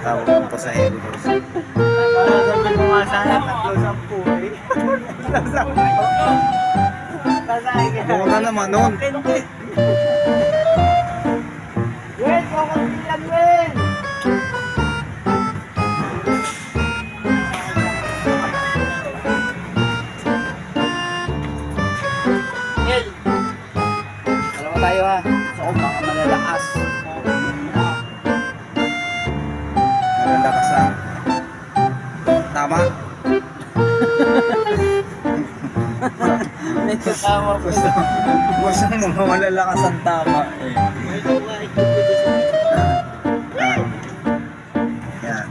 Tawag ng pasahero daw siya. Para sabi mo nga sana, 3-10 eh. Basahin ka. Mura naman nun. Wait, kakantilan men! Yel! Alam mo tayo ha, so kung mga malalakas. Maganda ka sa... Tama? Nagkasama po. Gusto mo mga malalakas ang tama. Yan.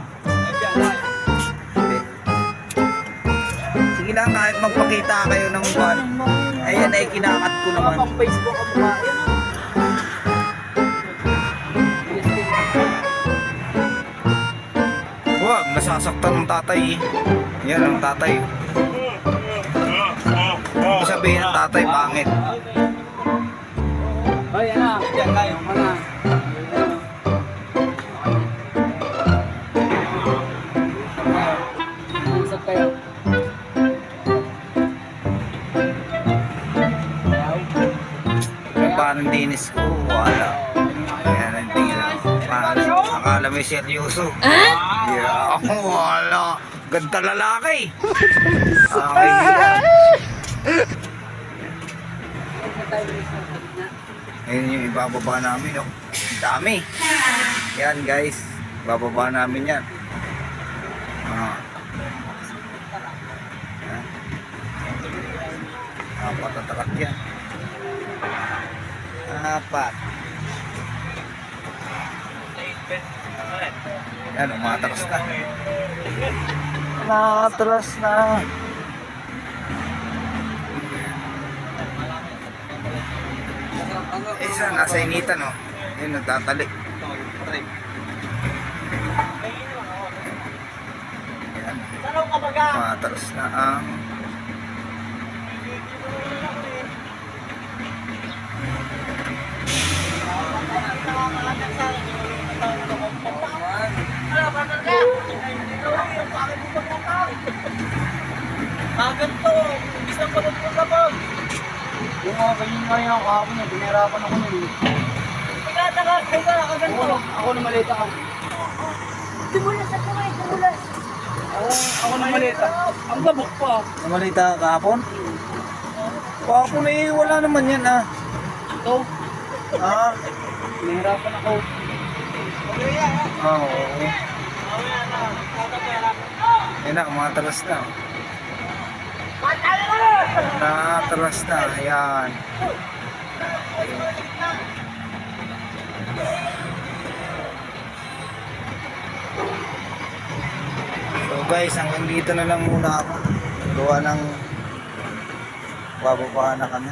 Hindi. Sige lang, kahit magpakita kayo ng buwan. Ayan ay kinakat ko naman. Pang Facebook ang mukha. Yan ah. Huwag, nasasaktan ng tatay. Yan ang tatay. Ibig sabihin ng tatay, pangit. Hoy, ano? Diyan kayo, mana. Usap kayo. Yung parang dinis ko, wala. Ayan ang tingin ako. Akala may seryoso. Yeah, wala. Ganda lalaki. Okay, ayun yung ibababa namin, oh. Ang dami. Yan guys, bababa namin yan. Yan. Apat na takat yan. Apat. Yan, umatras na. Nakatras na. Isa, nasa initan, oh. Yun, nagtatalik. Yan. Umatras na ang... Ganito, isang palot ko sa bag. Yung mga ganyan nga yung kahapon niya, binirapan ako nun. Nagtataka, kaganto. Ako na malita ka. Tumulas at kamay, tumulas. Ako na malita. Ang labok pa. Namalita ka kahapon? Kahapon eh, wala naman yan, ah. Ito, Ah, binirapan ako. oo. Yan na, umatras na. Nakatras na, ayan. So guys, hanggang dito na lang muna ako. Gawa ng bababa na kami.